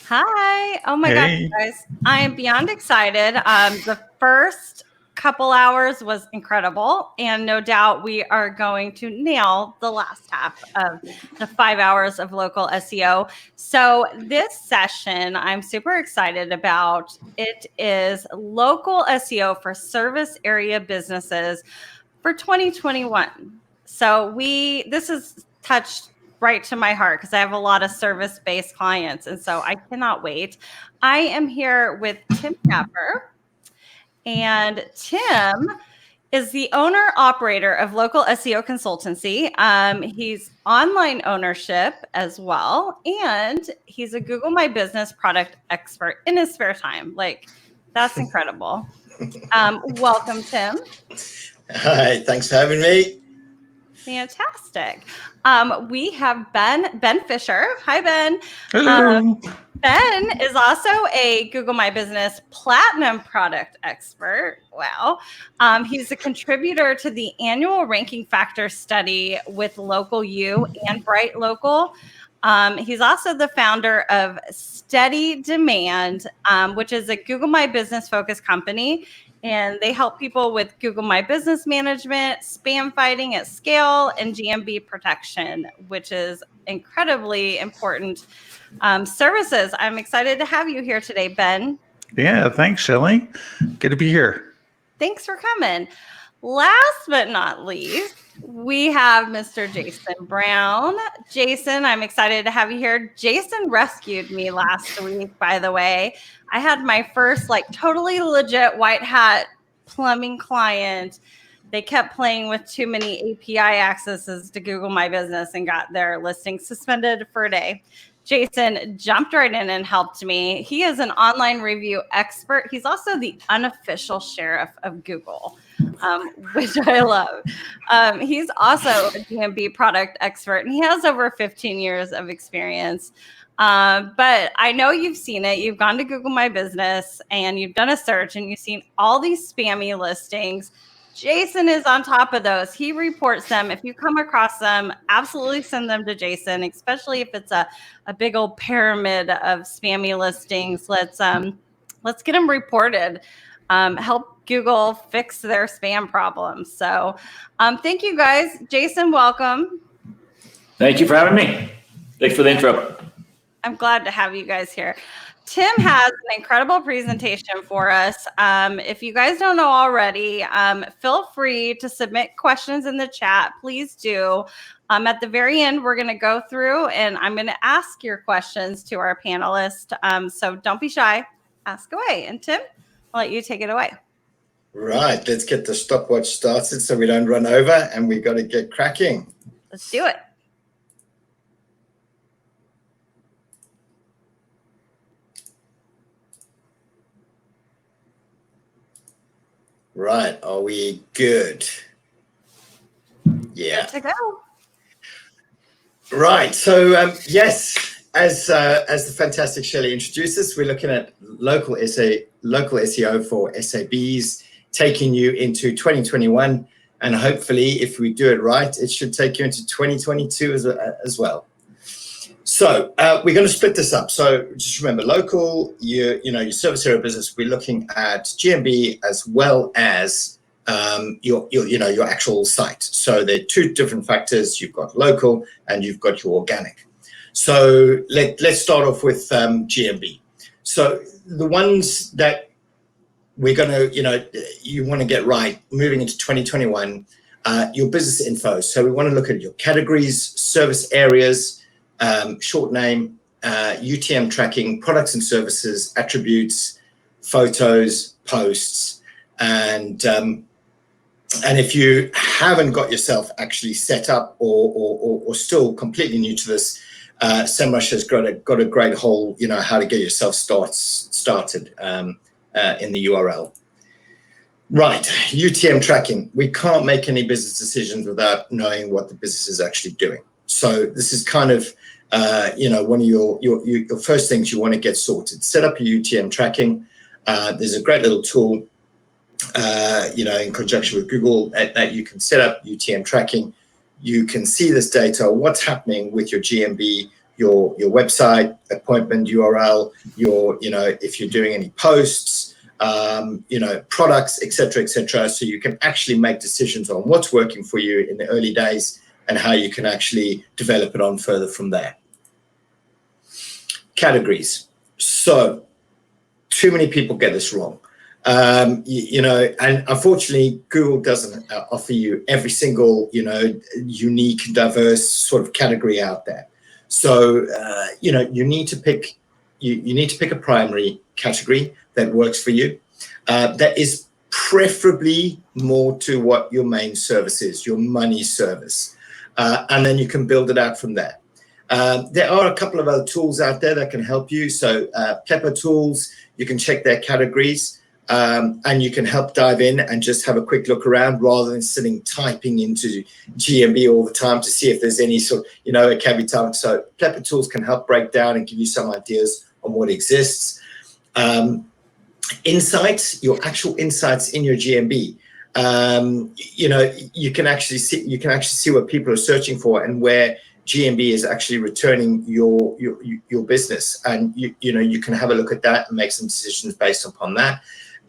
Hi. Oh my gosh, Hey. guys. I am beyond excited. The first couple hours was incredible. And no doubt we are going to nail the last half of the 5 hours of local SEO. So, this session I'm super excited about. It is local SEO for service area businesses for 2021. So, this is touched right to my heart because I have a lot of service-based clients. And so I cannot wait. I am here with Tim Capper. And Tim is the owner operator of local SEO consultancy. He's online ownership as well. And he's a Google My Business product expert in his spare time. Like, that's incredible. Welcome, Tim. Hi, thanks for having me. Fantastic. We have Ben Fisher. Hi, Ben. Hello. Ben is also a Google My Business Platinum product expert. Wow. He's a contributor to the annual ranking factor study with Local U and Bright Local. He's also the founder of Steady Demand, which is a Google My Business focused company. And they help people with Google My Business management, spam fighting at scale, and GMB protection, which is incredibly important services. I'm excited to have you here today, Ben. Yeah, thanks, Shelly. Good to be here. Thanks for coming. Last but not least, we have Mr. Jason Brown. Jason, I'm excited to have you here. Jason rescued me last week, by the way. I had my first totally legit white hat plumbing client. They kept playing with too many API accesses to Google My Business and got their listing suspended for a day. Jason jumped right in and helped me. He is an online review expert. He's also the unofficial sheriff of Google, which I love. He's also a GMB product expert, and he has over 15 years of experience. But I know you've seen it. You've gone to Google My Business, and you've done a search, and you've seen all these spammy listings. Jason is on top of those. He reports them. If you come across them, absolutely send them to Jason, especially if it's a big old pyramid of spammy listings. Let's get them reported. Help Google fix their spam problems. So thank you guys. Jason, welcome. Thank you for having me. Thanks for the intro. I'm glad to have you guys here. Tim has an incredible presentation for us. If you guys don't know already, feel free to submit questions in the chat. Please do. At the very end, we're going to go through and I'm going to ask your questions to our panelists. So don't be shy. Ask away. And Tim, I'll let you take it away. Right, let's get the stopwatch started so we don't run over, and we've got to get cracking. Let's do it. Right, are we good? Yeah. Good to go. Right, so yes, as the fantastic Shelly introduced us, we're looking at local SEO for SABs, taking you into 2021, and hopefully, if we do it right, it should take you into 2022 as well. So we're going to split this up. So just remember, local, your service area business, we're looking at GMB as well as your actual site. So there are two different factors. You've got local and you've got your organic. So let's start off with GMB. So the ones that we're going to, you want to get right moving into 2021, your business info. So we want to look at your categories, service areas, short name, UTM tracking, products and services, attributes, photos, posts, and if you haven't got yourself actually set up or still completely new to this, SEMrush has got a great whole, how to get yourself started in the URL. Right, UTM tracking. We can't make any business decisions without knowing what the business is actually doing. So this is kind of, one of your first things you want to get sorted. Set up your UTM tracking. There's a great little tool, in conjunction with Google that you can set up UTM tracking. You can see this data, what's happening with your GMB, your website, appointment URL, if you're doing any posts, products, etc., so you can actually make decisions on what's working for you in the early days and how you can actually develop it on further from there. Categories. So too many people get this wrong. And unfortunately, Google doesn't offer you every single, unique, diverse sort of category out there. So, you need to pick, you need to pick a primary category that works for you. That is preferably more to what your main service is, your money service. And then you can build it out from there. There are a couple of other tools out there that can help you. So Pepper Tools, you can check their categories. And you can help dive in and just have a quick look around rather than sitting typing into GMB all the time to see if there's any sort of, it can be tough. So Pepper Tools can help break down and give you some ideas on what exists. Insights, your actual insights in your GMB. You can actually see what people are searching for and where GMB is actually returning your business, and you can have a look at that and make some decisions based upon that.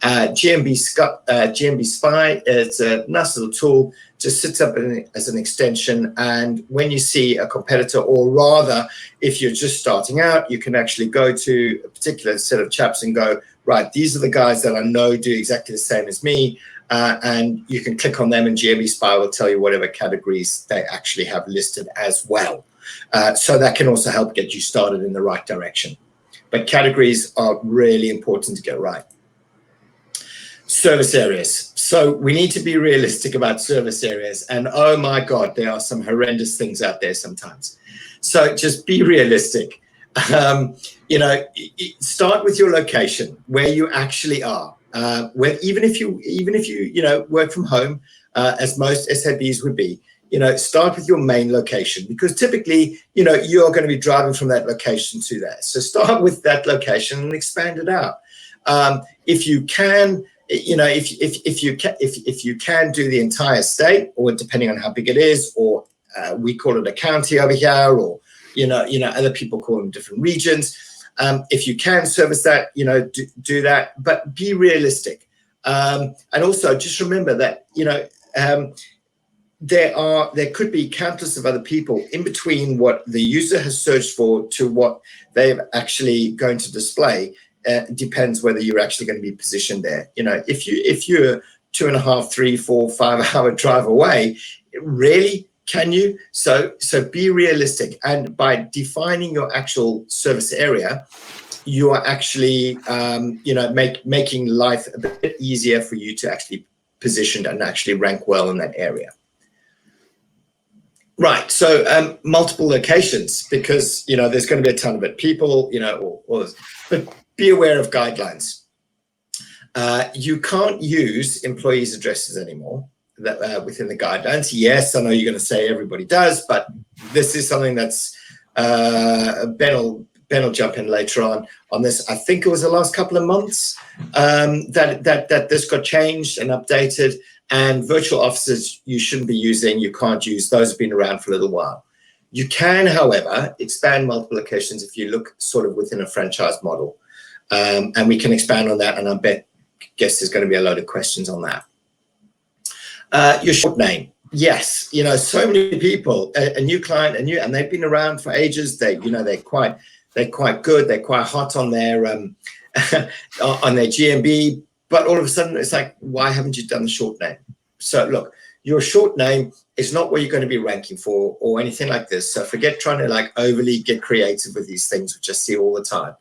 GMB Spy, it's a nice little tool, just sits up as an extension, and when you see a competitor, or rather if you're just starting out, you can actually go to a particular set of chaps and go, right, these are the guys that I know do exactly the same as me, and you can click on them, and GMB Spy will tell you whatever categories they actually have listed as well. So that can also help get you started in the right direction. But categories are really important to get right. Service areas. So we need to be realistic about service areas. And oh my God, there are some horrendous things out there sometimes. So just be realistic. Start with your location, where you actually are. Even if you work from home, as most SABs would be, start with your main location, because typically, you're going to be driving from that location to there. So start with that location and expand it out. If you can, if you can do the entire state, or depending on how big it is, or we call it a county over here, or other people call them different regions. If you can service that, do that, but be realistic. And also just remember that there could be countless of other people in between what the user has searched for to what they're actually going to display. Depends whether you're actually going to be positioned there. If you're 2.5, 3, 4, 5 hour drive away, really, can you? So be realistic. And by defining your actual service area, you are actually, making life a bit easier for you to actually position and actually rank well in that area. Right, so multiple locations, because there's going to be a ton of it. People, but be aware of guidelines. You can't use employees' addresses anymore within the guidelines. Yes, I know you're going to say everybody does, but this is something that's Ben will jump in later on this. I think it was the last couple of months that this got changed and updated. And virtual offices you shouldn't be using. You can't use those. Have been around for a little while. You can, however, expand multiple locations if you look sort of within a franchise model. And we can expand on that, and I guess there's going to be a load of questions on that. Your short name. Yes, so many people, a new client, and they've been around for ages. They're quite good. They're quite hot on their on their GMB. But all of a sudden, it's like, why haven't you done the short name? So look, your short name is not what you're going to be ranking for or anything like this. So forget trying to overly get creative with these things, which I see all the time.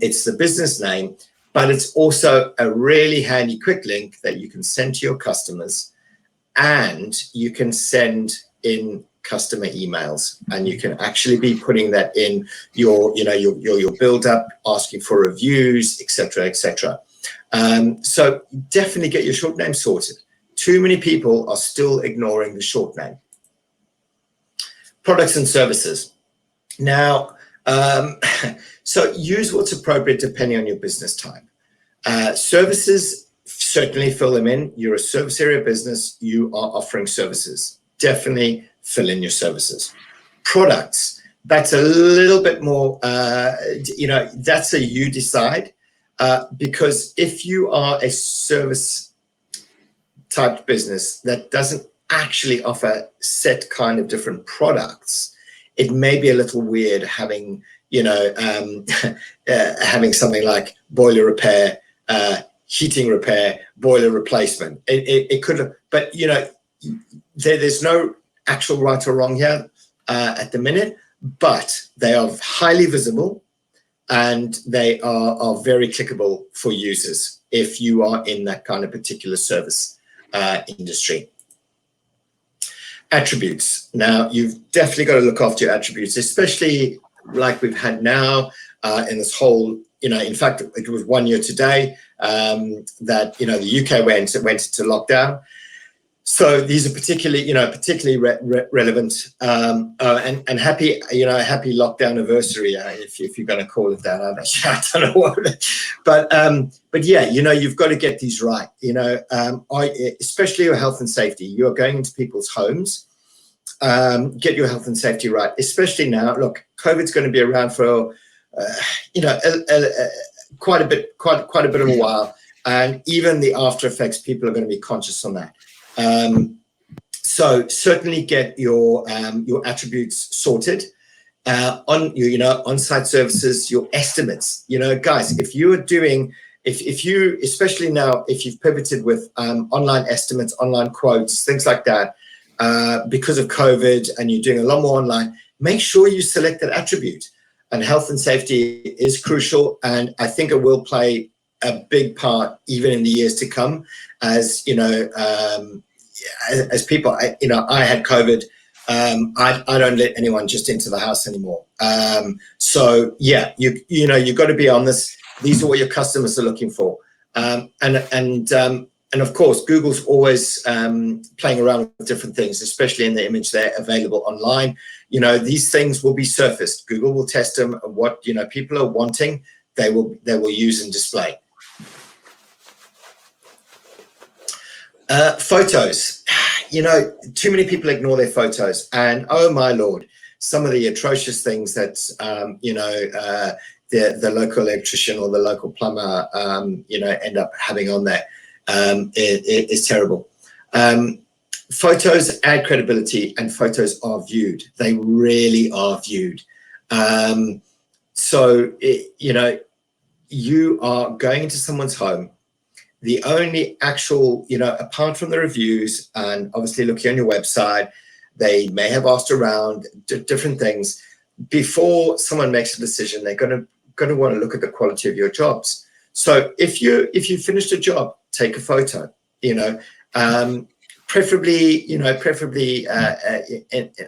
It's the business name, but it's also a really handy quick link that you can send to your customers, and you can send in customer emails, and you can actually be putting that in your build up, asking for reviews, etc. So definitely get your short name sorted. Too many people are still ignoring the short name. Products and services. Now, so use what's appropriate depending on your business type. Services, certainly fill them in. You're a service area business. You are offering services. Definitely fill in your services. Products. that's a little bit more, that's a you decide, because if you are a service type business that doesn't actually offer set kind of different products, it may be a little weird having, having something like boiler repair, heating repair, boiler replacement. It could, but there's no actual right or wrong here at the minute, but they are highly visible and they are very clickable for users if you are in that kind of particular service industry. Attributes. Now, you've definitely got to look after your attributes, especially like we've had now in this whole, in fact, it was 1 year today that, the UK went into lockdown. So these are particularly relevant and happy, happy lockdown anniversary, if you're going to call it that. I don't know what, but yeah, you've got to get these right. Especially your health and safety. You're going into people's homes. Get your health and safety right, especially now. Look, COVID's going to be around for quite a bit of a while, and even the after effects, people are going to be conscious on that. So certainly get your attributes sorted. On-site services, your estimates. Guys, if you are doing, if you, especially now, if you've pivoted with online estimates, online quotes, things like that, because of COVID, and you're doing a lot more online, make sure you select that attribute. And health and safety is crucial, and I think it will play a big part even in the years to come. As as people, I had COVID. I don't let anyone just into the house anymore. So yeah, you've got to be on this. These are what your customers are looking for, and of course, Google's always playing around with different things, especially in the image they're available online. These things will be surfaced. Google will test them. What people are wanting, they will use and display. Photos. Too many people ignore their photos, and oh my lord, some of the atrocious things that the local electrician or the local plumber end up having on there is terrible. Photos add credibility, and photos are viewed. They really are viewed. So you are going into someone's home. The only actual, apart from the reviews and obviously looking on your website, they may have asked around different things. Before someone makes a decision, they're going to want to look at the quality of your jobs. So if you finished a job, take a photo. Preferably in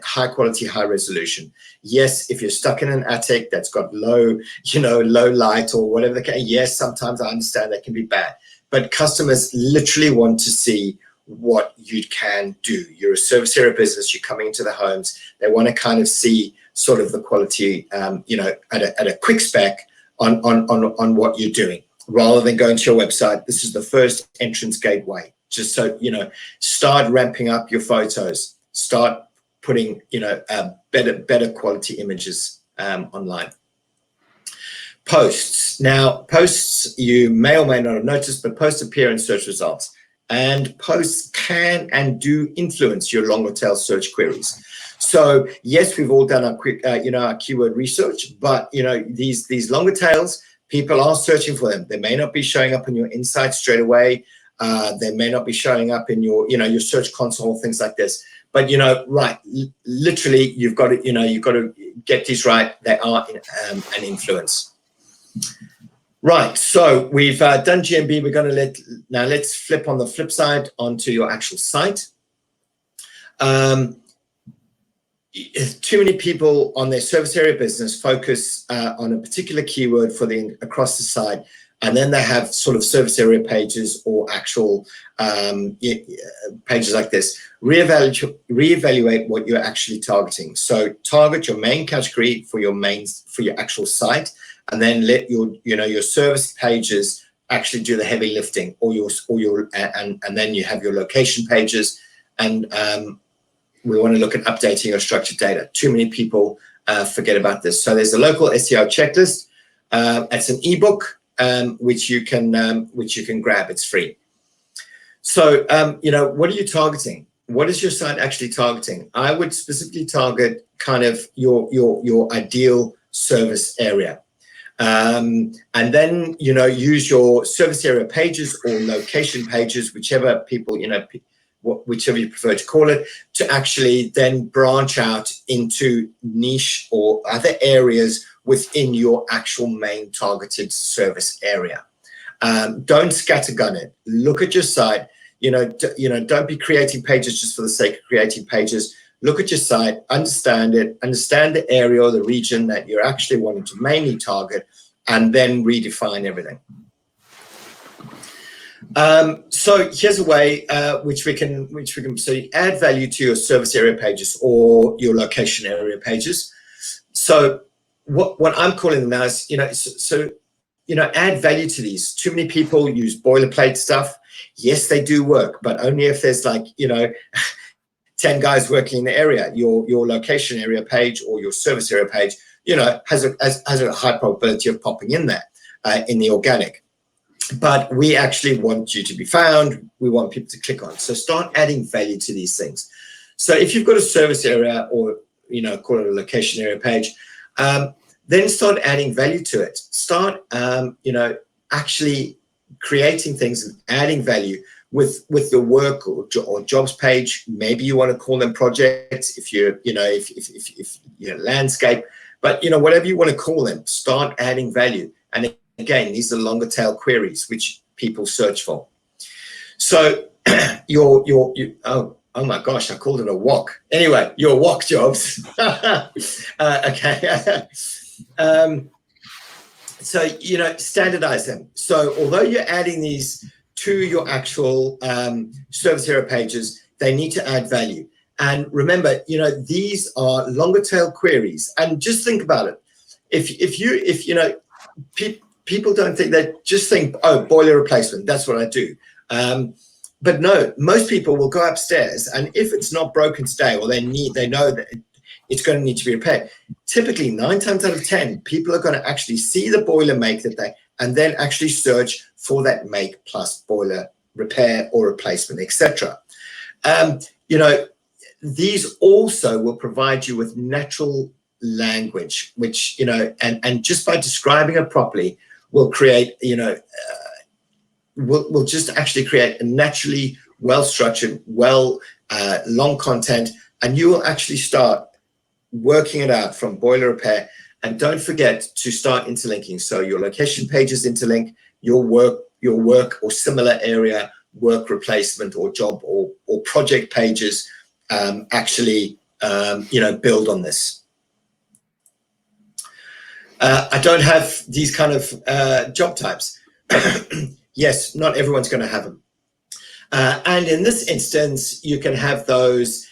high quality, high resolution. Yes, if you're stuck in an attic that's got low light or whatever the case, yes, sometimes I understand that can be bad. But customers literally want to see what you can do. You're a service area business. You're coming into the homes. They want to kind of see sort of the quality, at a quick spec on what you're doing, rather than going to your website. This is the first entrance gateway. Just so start ramping up your photos. Start putting better quality images online. Posts. Now, posts, you may or may not have noticed, but posts appear in search results, and posts can and do influence your longer tail search queries. So yes, we've all done our quick, our keyword research, but these longer tails, people are searching for them. They may not be showing up in your insights straight away. They may not be showing up in your, your search console, things like this. But right, literally, you've got to get these right. They are an influence. Right, so we've done GMB. We're going to let's flip on the flip side onto your actual site. Too many people on their service area business focus on a particular keyword for across the site, and then they have sort of service area pages or actual pages like this. Reevaluate what you're actually targeting. So target your main category for your actual site, and then let your service pages actually do the heavy lifting, and then you have your location pages, and we want to look at updating your structured data. Too many people forget about this. So there's a local SEO checklist. It's an ebook which you can grab. It's free. So what are you targeting? What is your site actually targeting? I would specifically target kind of your ideal service area. And then, use your service area pages or location pages, whichever whichever you prefer to call it, to actually then branch out into niche or other areas within your actual main targeted service area. Don't scattergun it. Look at your site. Don't be creating pages just for the sake of creating pages. Look at your site, understand it, understand the area or the region that you're actually wanting to mainly target, and then redefine everything. So here's a way which we can add value to your service area pages or your location area pages. So what I'm calling them now is, add value to these. Too many people use boilerplate stuff. Yes, they do work, but only if there's 10 guys working in the area. Your location area page or your service area page, has a high probability of popping in there in the organic. But we actually want you to be found. We want people to click on. So start adding value to these things. So if you've got a service area or, call it a location area page, then start adding value to it. Start, actually creating things and adding value with your work or jobs page. Maybe you want to call them projects if you're, if you're landscape, but, whatever you want to call them, start adding value. And again, these are longer tail queries which people search for. So oh my gosh, I called it a walk. Anyway, your walk jobs. Okay. So, standardize them. So although you're adding these to your actual service area pages, they need to add value. And remember, these are longer tail queries. And just think about it. People don't think, they just think, oh, boiler replacement, that's what I do. But no, most people will go upstairs, and if it's not broken today, or they know that it's going to need to be repaired, typically 9 times out of 10, people are going to actually see the boiler make and then actually search for that make plus boiler repair or replacement, etc. These also will provide you with natural language, which, and just by describing it properly, will create, will just actually create a naturally well-structured, long content, and you will actually start working it out from boiler repair. And don't forget to start interlinking. So your location pages interlink, your work or similar area work replacement or job or project pages actually, build on this. I don't have these kind of job types. Yes, not everyone's going to have them. And in this instance, you can have those,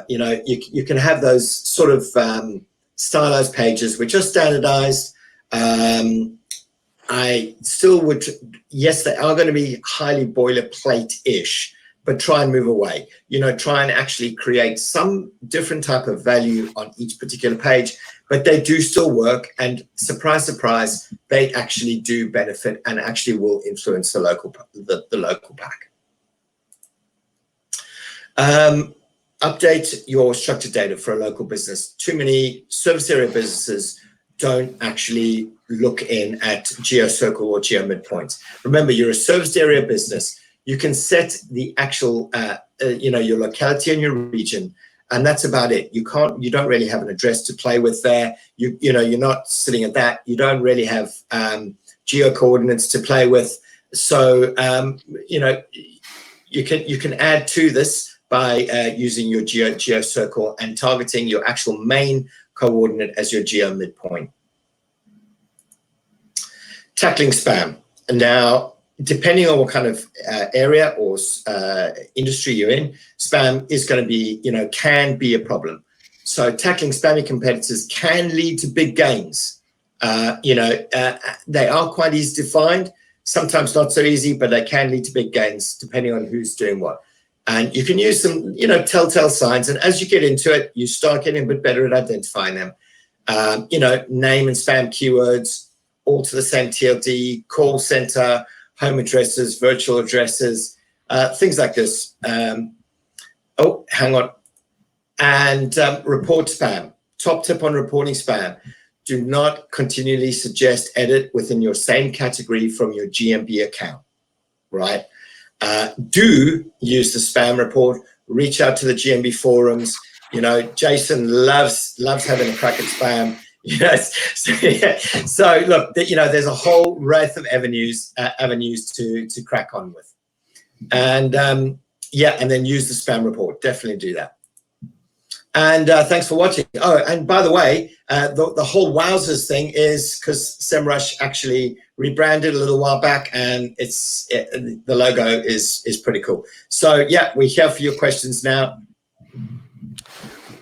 you can have those sort of stylized pages which are standardized. I still would, yes, they are going to be highly boilerplate-ish, but try and move away. Try and actually create some different type of value on each particular page, but they do still work. And surprise, surprise, they actually do benefit and actually will influence the local pack. Update your structured data for a local business. Too many service area businesses don't actually look in at GeoCircle or GeoMidpoint. Remember, you're a service area business. You can set the actual, your locality and your region, and that's about it. You don't really have an address to play with there. You're not sitting at that. You don't really have geo coordinates to play with. So, you can add to this by using your GeoCircle and targeting your actual main coordinate as your GeoMidpoint. Tackling spam. Now, depending on what kind of area or industry you're in, spam is going to be, can be a problem. So tackling spammy competitors can lead to big gains. They are quite easy to find, sometimes not so easy, but they can lead to big gains depending on who's doing what. And you can use some, telltale signs. And as you get into it, you start getting a bit better at identifying them. name and spam keywords, all to the same TLD, call center, home addresses, virtual addresses, things like this. Hang on. And report spam. Top tip on reporting spam. Do not continually suggest edit within your same category from your GMB account, right? Do use the spam report. Reach out to the GMB forums. Jason loves having a crack at spam. Yes. So look, there's a whole breadth of avenues to crack on with, and and then use the spam report. Definitely do that. And thanks for watching. Oh, and by the way, the whole Wowzers thing is because SEMrush actually rebranded a little while back, and the logo is pretty cool. So yeah, we're here for your questions now.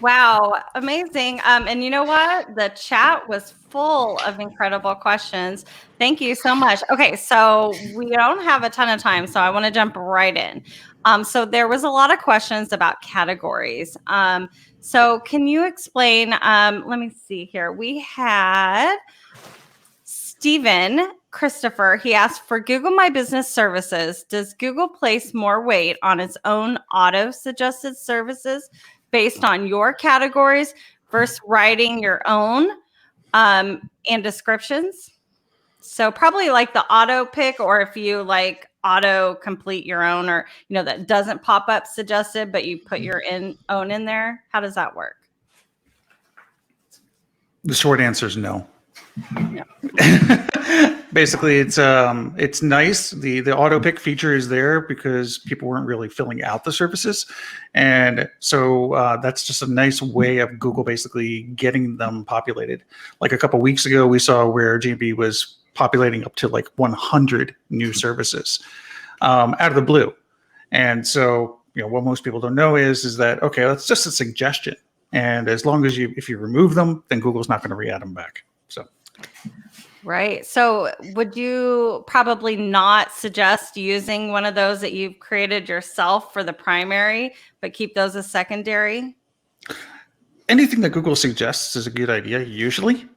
Wow, amazing. And you know what? The chat was full of incredible questions. Thank you so much. Okay, so we don't have a ton of time, so I want to jump right in. So there was a lot of questions about categories. So can you explain, let me see here. We had Stephen Christopher. He asked, for Google My Business Services, does Google place more weight on its own auto-suggested services based on your categories versus writing your own and descriptions? So probably like the auto pick, or if you like auto complete your own, or that doesn't pop up suggested, but you put your own in there. How does that work? The short answer is no. Basically, it's nice. The auto pick feature is there because people weren't really filling out the services, and so that's just a nice way of Google basically getting them populated. Like a couple weeks ago, we saw where GMB was populating up to like 100 new services out of the blue, and so what most people don't know is that okay, that's just a suggestion, and as long as if you remove them, then Google's not going to re-add them back. So. Right. So would you probably not suggest using one of those that you've created yourself for the primary, but keep those as secondary? Anything that Google suggests is a good idea, usually.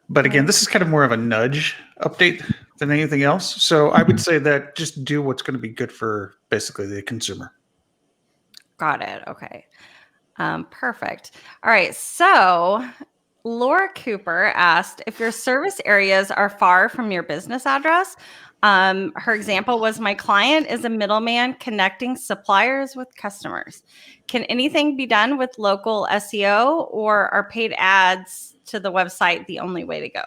But again, this is kind of more of a nudge update than anything else. So I would say that just do what's going to be good for basically the consumer. Got it. Okay. Perfect. All right. So Laura Cooper asked, if your service areas are far from your business address, her example was, my client is a middleman connecting suppliers with customers. Can anything be done with local SEO, or are paid ads to the website the only way to go?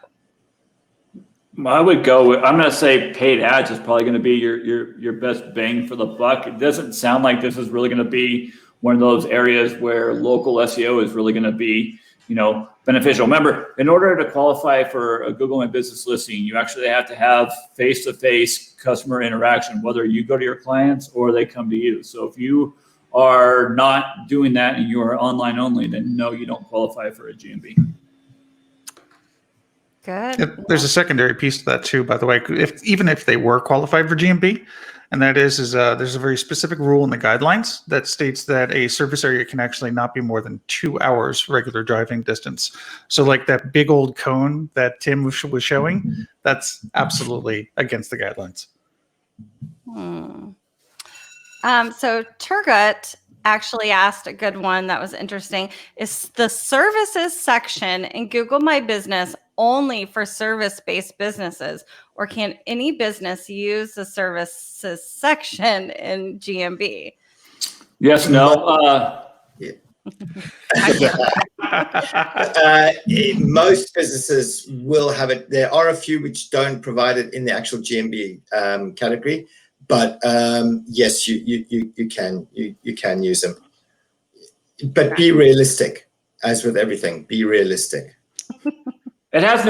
I would go I'm going to say paid ads is probably going to be your best bang for the buck. It doesn't sound like this is really going to be one of those areas where local SEO is really going to be beneficial. Remember, in order to qualify for a Google My Business listing, you actually have to have face-to-face customer interaction, whether you go to your clients or they come to you. So if you are not doing that and you are online only, then no, you don't qualify for a GMB. Good. There's a secondary piece to that too, by the way. Even if they were qualified for GMB, and that is there's a very specific rule in the guidelines that states that a service area can actually not be more than 2 hours regular driving distance. So like that big old cone that Tim was showing, that's absolutely against the guidelines. So Turgut actually asked a good one that was interesting. Is the services section in Google My Business only for service-based businesses, or can any business use the services section in GMB? Yes, no. Most businesses will have it. There are a few which don't provide it in the actual GMB category, but yes, you can use them. But be realistic, as with everything. Be realistic. It has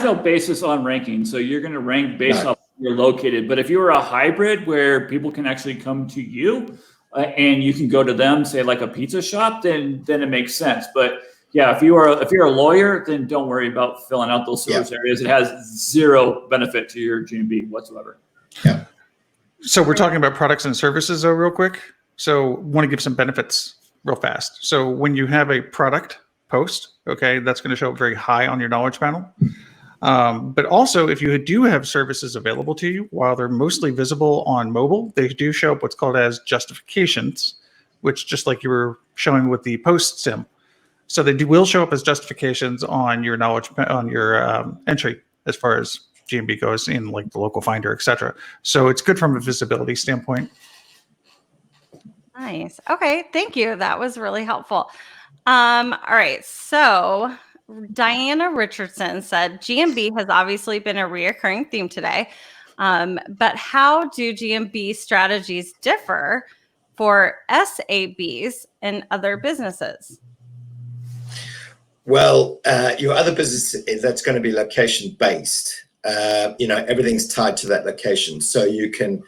no basis on ranking, so you're going to rank based off where you're located. But if you're a hybrid where people can actually come to you and you can go to them, say like a pizza shop, then it makes sense. But yeah, if you're a lawyer, then don't worry about filling out those service areas. It has zero benefit to your GMB whatsoever. Yeah. So we're talking about products and services though, real quick. So want to give some benefits real fast. So when you have a product post. Okay, that's going to show up very high on your knowledge panel. But also, if you do have services available to you, while they're mostly visible on mobile, they do show up what's called as justifications, which just like you were showing with the post sim. So they will show up as justifications on your knowledge, on your entry as far as GMB goes in like the local finder, etc. So it's good from a visibility standpoint. Nice. Okay, thank you. That was really helpful. All right, so Diana Richardson said GMB has obviously been a reoccurring theme today, but how do GMB strategies differ for SABs and other businesses? Well, your other business, that's going to be location based. Everything's tied to that location, so you can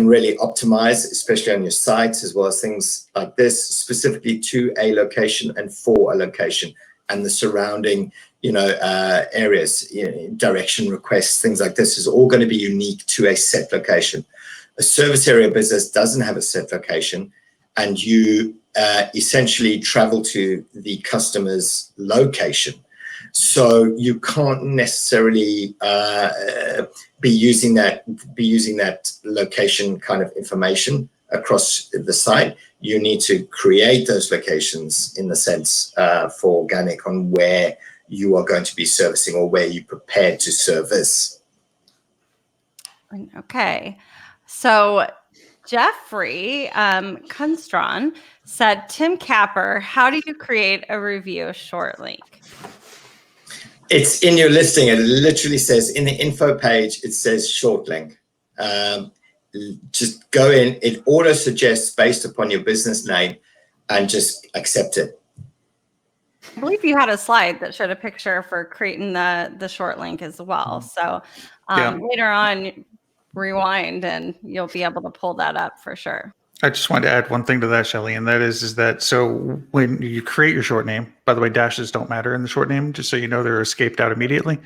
really optimize, especially on your sites, as well as things like this, specifically to a location and for a location and the surrounding, areas, direction requests, things like this is all going to be unique to a set location. A service area business doesn't have a set location, and you essentially travel to the customer's location. So you can't necessarily be using that location kind of information across the site. You need to create those locations in the sense for organic on where you are going to be servicing or where you prepared to service. Okay, so Jeffrey Kunstron said, Tim Capper, how do you create a review short link? It's in your listing. It literally says in the info page, it says short link. Just go in. It auto suggests based upon your business name and just accept it. I believe you had a slide that showed a picture for creating the short link as well. So later on, rewind and you'll be able to pull that up for sure. I just wanted to add one thing to that, Shelly, and that is that so when you create your short name, by the way, dashes don't matter in the short name, just so you know they're escaped out immediately.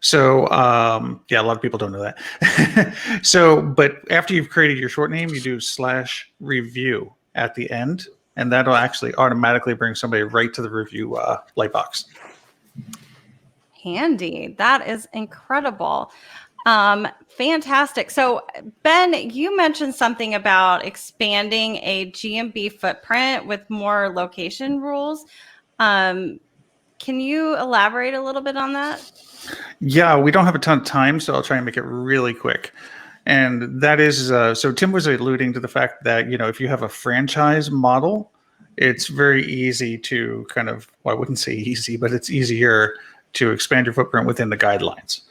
So a lot of people don't know that. So, but after you've created your short name, you do /review at the end, and that'll actually automatically bring somebody right to the review lightbox. Handy. That is incredible. Fantastic. So Ben, you mentioned something about expanding a GMB footprint with more location rules. Can you elaborate a little bit on that? Yeah, we don't have a ton of time, so I'll try and make it really quick. And that is, so Tim was alluding to the fact that, if you have a franchise model, it's very easy to kind of, well, I wouldn't say easy, but it's easier to expand your footprint within the guidelines.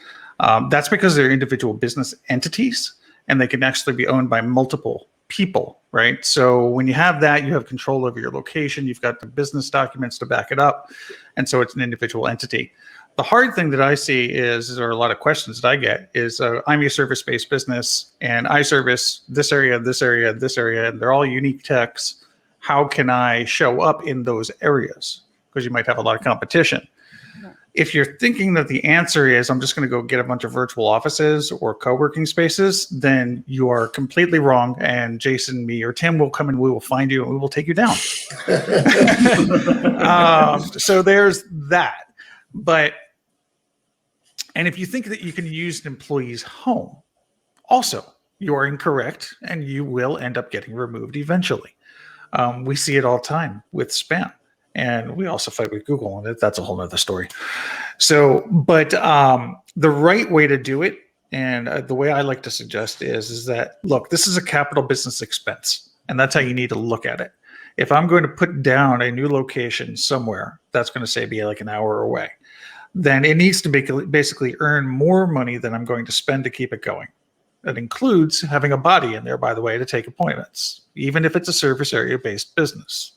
That's because they're individual business entities and they can actually be owned by multiple people, right? So when you have that, you have control over your location, you've got the business documents to back it up. And so it's an individual entity. The hard thing that I see is, or a lot of questions that I get is, I'm a service-based business and I service this area, this area, this area, and they're all unique techs. How can I show up in those areas? Because you might have a lot of competition. If you're thinking that the answer is, I'm just going to go get a bunch of virtual offices or co-working spaces, then you are completely wrong. And Jason, me, or Tim will come and we will find you and we will take you down. So there's that. And if you think that you can use an employee's home, also, you are incorrect and you will end up getting removed eventually. We see it all the time with spam. And we also fight with Google on it. That's a whole nother story. So, but the right way to do it, and the way I like to suggest is that, look, this is a capital business expense. And that's how you need to look at it. If I'm going to put down a new location somewhere, that's going to say be like an hour away, then it needs to basically earn more money than I'm going to spend to keep it going. That includes having a body in there, by the way, to take appointments, even if it's a service area based business.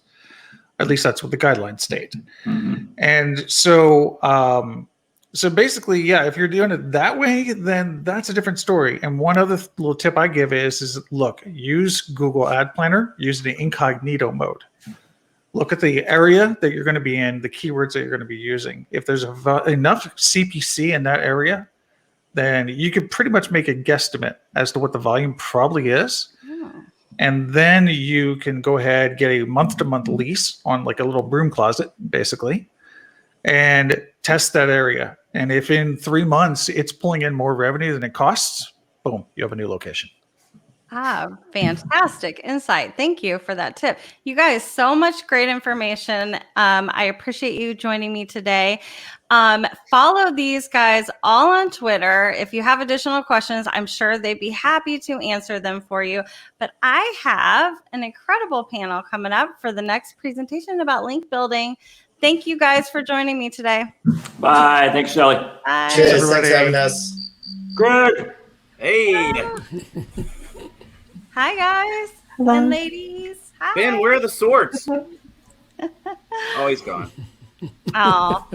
At least that's what the guidelines state. Mm-hmm. And so, so basically, yeah, if you're doing it that way, then that's a different story. And one other little tip I give is look, use Google Ad Planner, use the incognito mode. Look at the area that you're going to be in, the keywords that you're going to be using. If there's enough CPC in that area, then you can pretty much make a guesstimate as to what the volume probably is. And then you can go ahead, get a month-to-month lease on like a little broom closet, basically. and test that area. And if in 3 months it's pulling in more revenue than it costs, boom, you have a new location. Fantastic insight. Thank you for that tip. You guys, so much great information. I appreciate you joining me today. Follow these guys all on Twitter. If you have additional questions, I'm sure they'd be happy to answer them for you. But I have an incredible panel coming up for the next presentation about link building. Thank you guys for joining me today. Bye. Thanks, Shelly. Bye. Cheers. Thanks for having us. Greg. Hey, Hi, guys. Hello. And ladies. Hi. Ben, where are the swords? Oh, he's gone. Oh,